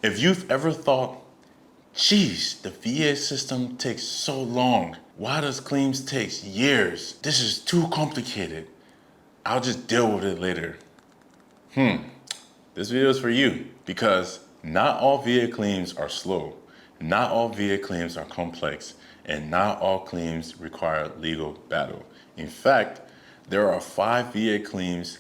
If you've ever thought, geez, the VA system takes so long. Why does claims take years? This is too complicated. I'll just deal with it later. This video is for you because not all VA claims are slow. Not all VA claims are complex, and not all claims require legal battle. In fact, there are 5 VA claims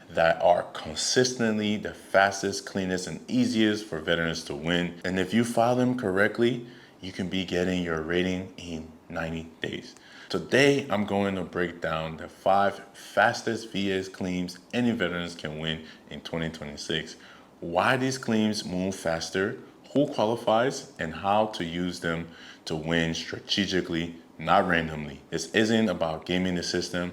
that are consistently the fastest, cleanest, and easiest for veterans to win. And if you file them correctly, you can be getting your rating in 90 days. Today, I'm going to break down the 5 fastest VA claims any veterans can win in 2026, why these claims move faster, who qualifies, and how to use them to win strategically, not randomly. This isn't about gaming the system.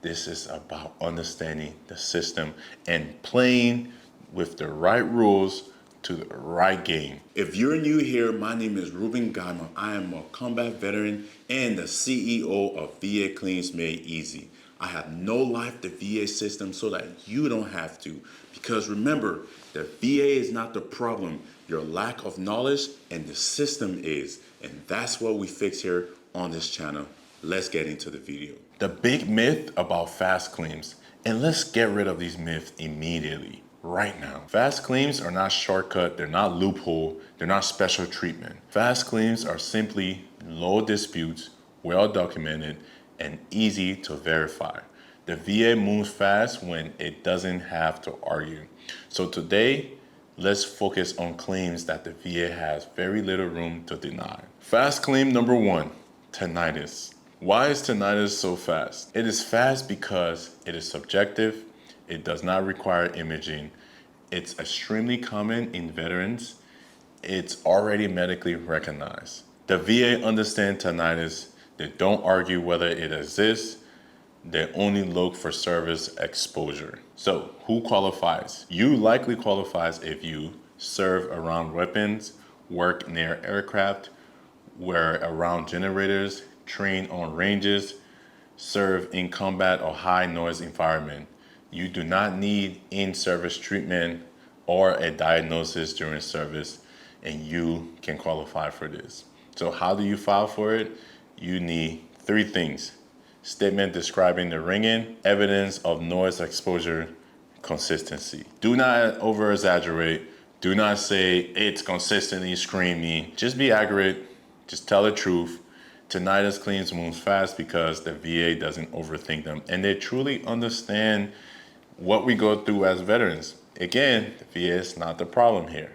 This is about understanding the system and playing with the right rules to the right game. If you're new here, my name is Ruben Gama. I am a combat veteran and the CEO of VA Claims Made Easy. I have no life the VA system so that you don't have to. Because remember, the VA is not the problem. Your lack of knowledge and the system is. And that's what we fix here on this channel. Let's get into the video. The big myth about fast claims, and let's get rid of these myths immediately, right now. Fast claims are not shortcut, they're not loophole, they're not special treatment. Fast claims are simply low disputes, well documented, and easy to verify. The VA moves fast when it doesn't have to argue. So today, let's focus on claims that the VA has very little room to deny. Fast claim number 1, tinnitus. Why is tinnitus so fast? It is fast because it is subjective, it does not require imaging, it's extremely common in veterans, it's already medically recognized. The VA understands tinnitus, they don't argue whether it exists, they only look for service exposure. So who qualifies? You likely qualifies if you serve around weapons, work near aircraft, were around generators, train on ranges, serve in combat or high noise environment. You do not need in-service treatment or a diagnosis during service, and you can qualify for this. So how do you file for it? You need 3 things. Statement describing the ringing, evidence of noise exposure, consistency. Do not over-exaggerate. Do not say it's consistently screaming. Just be accurate. Just tell the truth. Tinnitus claims move fast because the VA doesn't overthink them, and they truly understand what we go through as veterans. Again, the VA is not the problem here.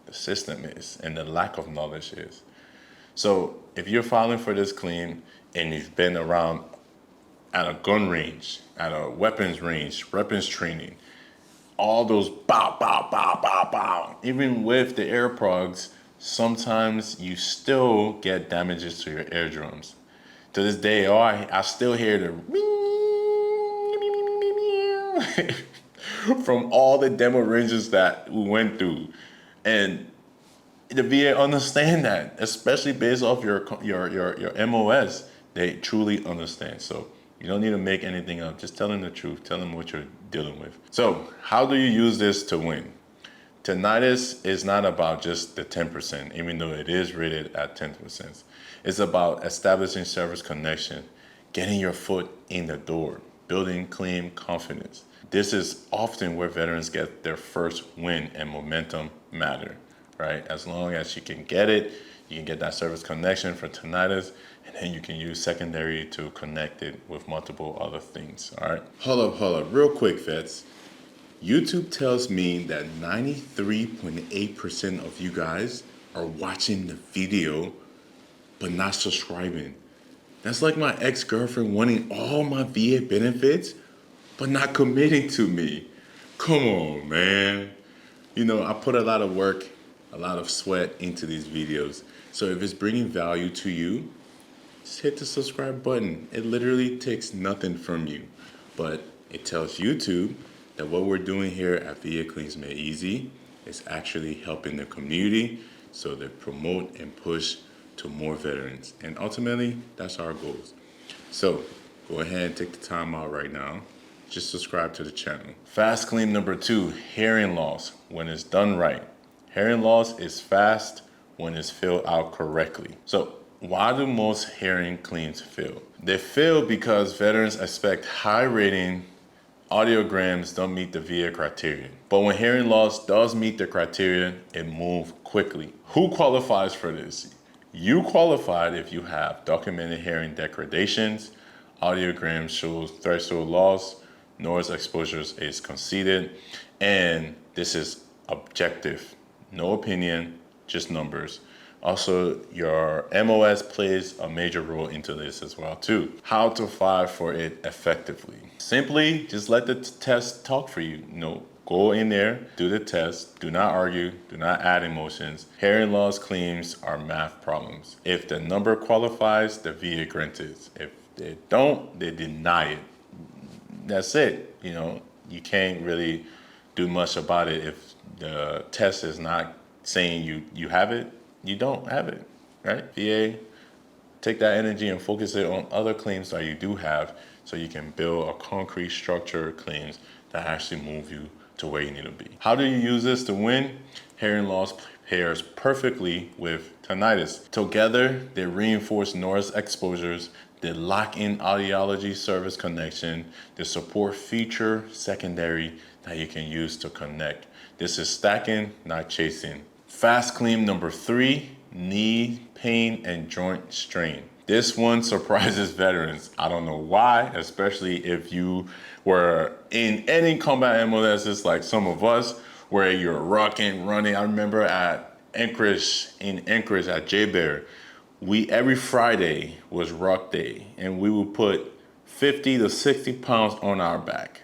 The system is, and the lack of knowledge is. So if you're filing for this claim and you've been around at a gun range, at a weapons range, weapons training, all those bow, bow, bow, bow, bow, even with the air progs, sometimes you still get damages to your eardrums. To this day, I still hear the from all the demo ranges that we went through. And the VA understand that, especially based off your MOS. They truly understand. So you don't need to make anything up. Just tell them the truth. Tell them what you're dealing with. So how do you use this to win? Tinnitus is not about just the 10%, even though it is rated at 10%. It's about establishing service connection, getting your foot in the door, building claim confidence. This is often where veterans get their first win, and momentum matter, right? As long as you can get it, you can get that service connection for tinnitus, and then you can use secondary to connect it with multiple other things, all right? Hold up, real quick, vets. YouTube tells me that 93.8% of you guys are watching the video but not subscribing. That's like my ex-girlfriend wanting all my VA benefits but not committing to me. Come on, man. You know, I put a lot of work, a lot of sweat into these videos. So if it's bringing value to you, just hit the subscribe button. It literally takes nothing from you, but it tells YouTube that what we're doing here at VA Claims Made Easy is actually helping the community, so they promote and push to more veterans. And ultimately, that's our goals. So go ahead and take the time out right now. Just subscribe to the channel. Fast claim number 2, hearing loss. When it's done right, Hearing loss is fast when it's filled out correctly. So why do most hearing claims fail? They fail because veterans expect high rating audiograms don't meet the VA criteria. But when hearing loss does meet the criteria, it moves quickly. Who qualifies for this? You qualified if you have documented hearing degradations, audiogram shows threshold loss, noise exposures is conceded, and this is objective. No opinion, just numbers. Also, your MOS plays a major role into this as well too. How to file for it effectively. Simply just let the test talk for you. Go in there, do the test, do not argue, do not add emotions. Hearing loss claims are math problems. If the number qualifies, the VA grants it. If they don't, they deny it. That's it. You can't really do much about it. If the test is not saying you have it, you don't have it, right? VA, take that energy and focus it on other claims that you do have so you can build a concrete structure of claims that actually move you to where you need to be. How do you use this to win? Hearing loss pairs perfectly with tinnitus. Together, they reinforce noise exposures, they lock in audiology service connection, they support feature secondary that you can use to connect. This is stacking, not chasing. Fast claim number 3, knee pain and joint strain. This one surprises veterans. I don't know why, especially if you were in any combat MOSs like some of us, where you're rocking, running. I remember at Anchorage at J-Bear, every Friday was rock day, and we would put 50 to 60 pounds on our back,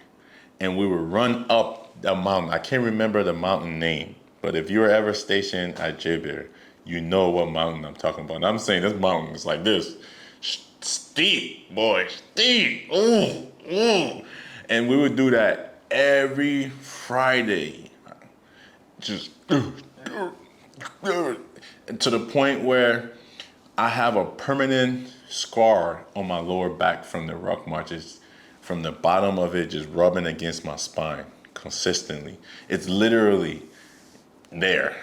and we would run up the mountain. I can't remember the mountain name, but if you were ever stationed at J-Bear, you know what mountain I'm talking about. And I'm saying this mountain is like this. Steep, boy, steep. Ooh. And we would do that every Friday. Just to the point where I have a permanent scar on my lower back from the rock marches, from the bottom of it just rubbing against my spine consistently. It's literally there.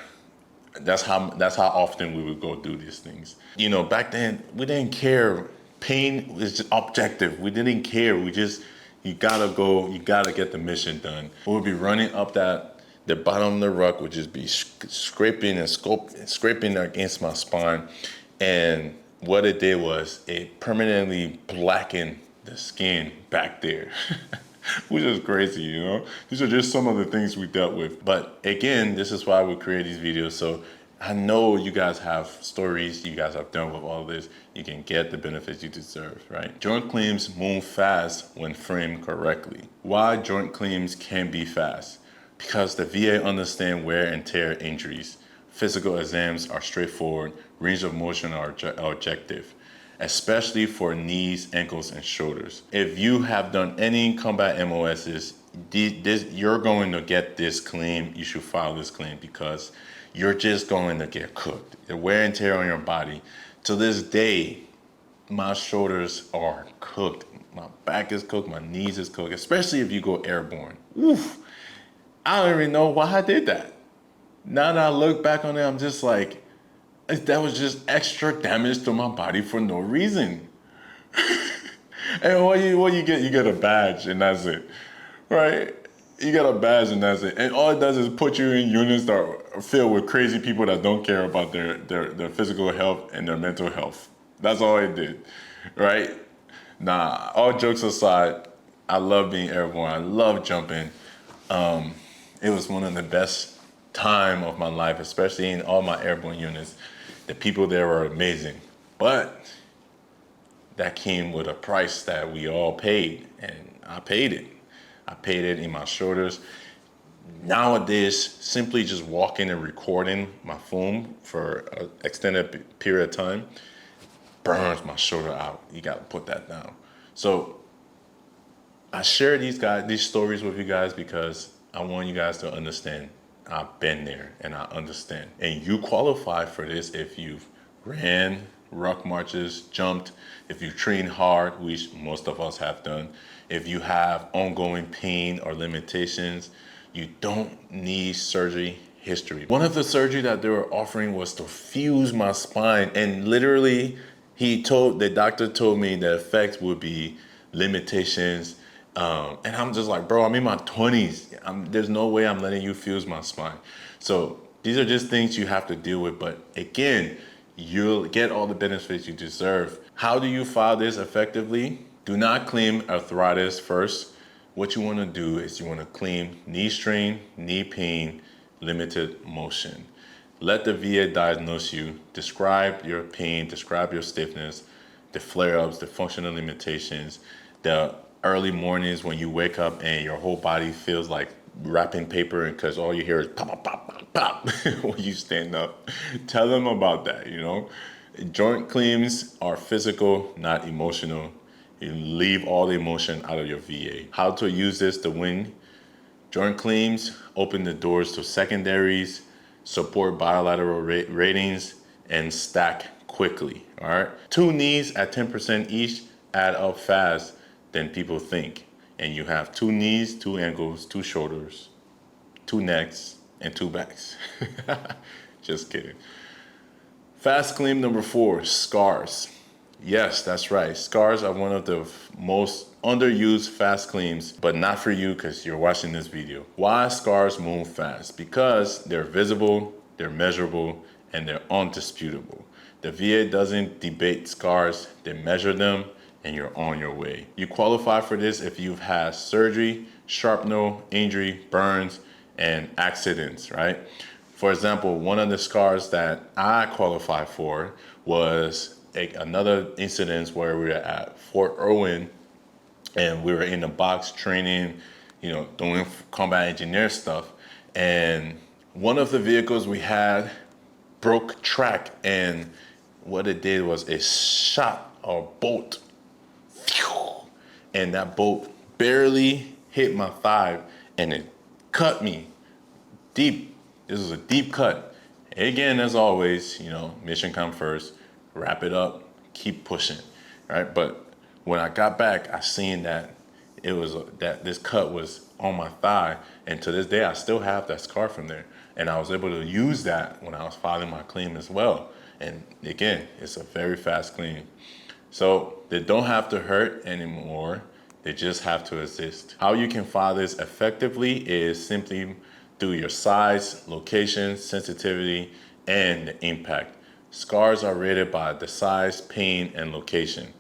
That's how often we would go do these things. Back then we didn't care. Pain was just objective. We didn't care. You gotta go. You gotta get the mission done. We would be running up the bottom of the rock would just be scraping against my spine, and what it did was it permanently blackened the skin back there. Which is crazy, These are just some of the things we dealt with. But again, this is why we create these videos. So I know you guys have stories you guys have done with all this. You can get the benefits you deserve, right? Joint claims move fast when framed correctly. Why joint claims can be fast? Because the VA understand wear and tear injuries. Physical exams are straightforward. Range of motion are objective, especially for knees, ankles, and shoulders. If you have done any combat MOSs, you're going to get this claim. You should file this claim because you're just going to get cooked. The wear and tear on your body. To this day, my shoulders are cooked. My back is cooked. My knees is cooked, especially if you go airborne. Oof. I don't even know why I did that. Now that I look back on it, I'm just like, that was just extra damage to my body for no reason. And what you get? You get a badge and that's it, right? You get a badge and that's it. And all it does is put you in units that are filled with crazy people that don't care about their physical health and their mental health. That's all it did, right? Nah, all jokes aside, I love being airborne. I love jumping. It was one of the best time of my life, especially in all my airborne units. The people there were amazing, but that came with a price that we all paid, and I paid it. I paid it in my shoulders. Nowadays, simply just walking and recording my phone for an extended period of time burns my shoulder out. You gotta put that down. So I share these stories with you guys because I want you guys to understand I've been there and I understand. And you qualify for this if you've ran rock marches, jumped, if you train hard, which most of us have done. If you have ongoing pain or limitations, you don't need surgery. history. One of the surgery that they were offering was to fuse my spine, and literally the doctor told me the effects would be limitations. And I'm just like, bro, I'm in my 20s. There's no way I'm letting you fuse my spine. So these are just things you have to deal with. But again, you'll get all the benefits you deserve. How do you file this effectively? Do not claim arthritis first. What you want to do is you want to claim knee strain, knee pain, limited motion. Let the VA diagnose you, describe your pain, describe your stiffness, the flare-ups, the functional limitations, the early mornings when you wake up and your whole body feels like wrapping paper because all you hear is pop, pop, pop, pop, pop when you stand up. Tell them about that, you know. Joint claims are physical, not emotional. You leave all the emotion out of your VA. How to use this to win? Joint claims open the doors to secondaries, support bilateral ratings, and stack quickly, all right? 2 knees at 10% each add up fast than people think. And you have 2 knees, 2 ankles, 2 shoulders, 2 necks, and 2 backs. Just kidding. Fast claim number 4, scars. Yes, that's right. Scars are one of the most underused fast claims, but not for you because you're watching this video. Why scars move fast? Because they're visible, they're measurable, and they're undisputable. The VA doesn't debate scars, they measure them, and you're on your way. You qualify for this if you've had surgery, shrapnel, injury, burns, and accidents, right? For example, one of the scars that I qualify for was another incident where we were at Fort Irwin and we were in the box training, you know, doing combat engineer stuff. And one of the vehicles we had broke track, and what it did was it shot a bolt. And that bolt barely hit my thigh and it cut me deep. This was a deep cut. Again, as always, you know, mission come first. Wrap it up, keep pushing, right? But when I got back, I seen that that this cut was on my thigh, and to this day, I still have that scar from there. And I was able to use that when I was filing my claim as well. And again, it's a very fast claim. So they don't have to hurt anymore. They just have to assist. How you can file this effectively is simply through your size, location, sensitivity, and the impact. Scars are rated by the size, pain, and location.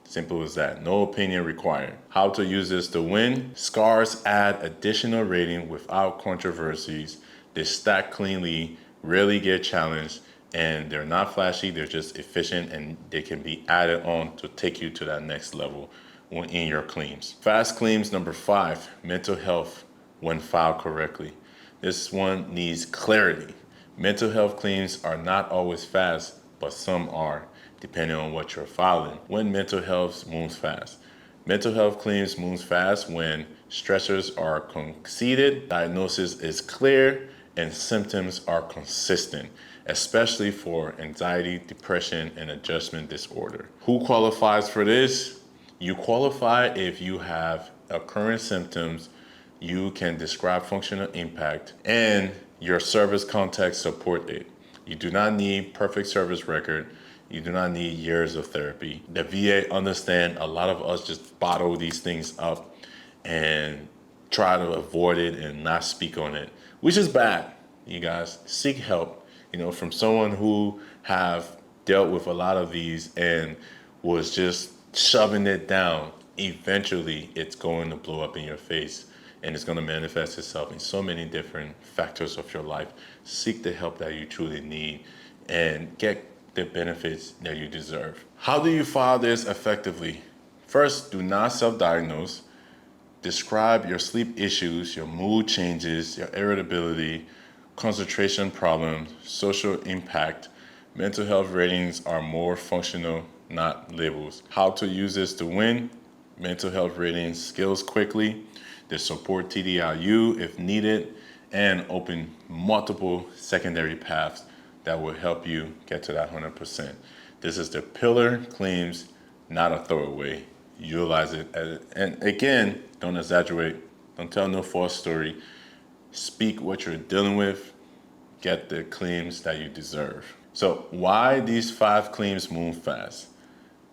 Simple as that. No opinion required. How to use this to win? Scars add additional rating without controversies. They stack cleanly, rarely get challenged, and they're not flashy. They're just efficient, and they can be added on to take you to that next level in your claims. Fast claims number 5, mental health when filed correctly. This one needs clarity. Mental health claims are not always fast, but some are, depending on what you're filing. When mental health moves fast. Mental health claims moves fast when stressors are conceded, diagnosis is clear, and symptoms are consistent, especially for anxiety, depression, and adjustment disorder. Who qualifies for this? You qualify if you have occurring symptoms, you can describe functional impact, and your service context support it. You do not need perfect service record. You do not need years of therapy. The VA understand a lot of us just bottle these things up and try to avoid it and not speak on it, which is bad. You guys seek help, you know, from someone who have dealt with a lot of these and was just shoving it down. Eventually, it's going to blow up in your face, and it's going to manifest itself in so many different factors of your life. Seek the help that you truly need and get the benefits that you deserve. How do you file this effectively? First, do not self-diagnose. Describe your sleep issues, your mood changes, your irritability, concentration problems, social impact. Mental health ratings are more functional, not labels. How to use this to win? Mental health ratings scales quickly. They support TDIU if needed, and open multiple secondary paths that will help you get to that 100%. This is the pillar claims, not a throwaway. Utilize it. And again, don't exaggerate. Don't tell no false story. Speak what you're dealing with. get the claims that you deserve. So why these 5 claims move fast?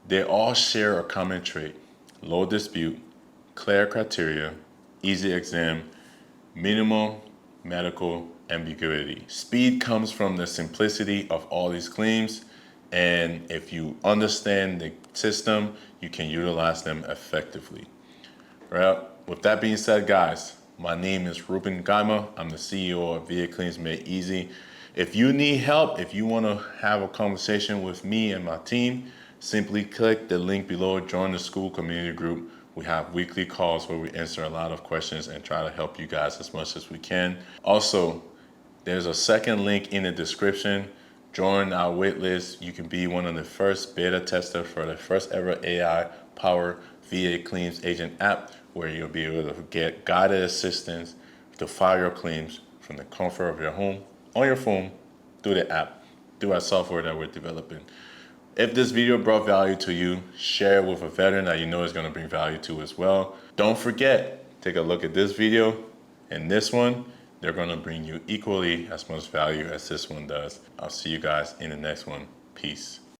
They all share a common trait: low dispute, clear criteria, easy exam, minimal medical ambiguity. Speed comes from the simplicity of all these claims, and if you understand the system, you can utilize them effectively. Well, with that being said, guys, my name is Ruben Gaima. I'm the CEO of VA Claims Made Easy. If you need help, if you want to have a conversation with me and my team, simply click the link below, join the school community group. We have weekly calls where we answer a lot of questions and try to help you guys as much as we can. Also, there's a second link in the description. Join our wait list. You can be one of the first beta testers for the first ever AI powered VA Claims Agent app, where you'll be able to get guided assistance to file your claims from the comfort of your home, on your phone, through the app, through our software that we're developing. If this video brought value to you, share it with a veteran that you know is going to bring value to as well. Don't forget, take a look at this video and this one. They're going to bring you equally as much value as this one does. I'll see you guys in the next one. Peace.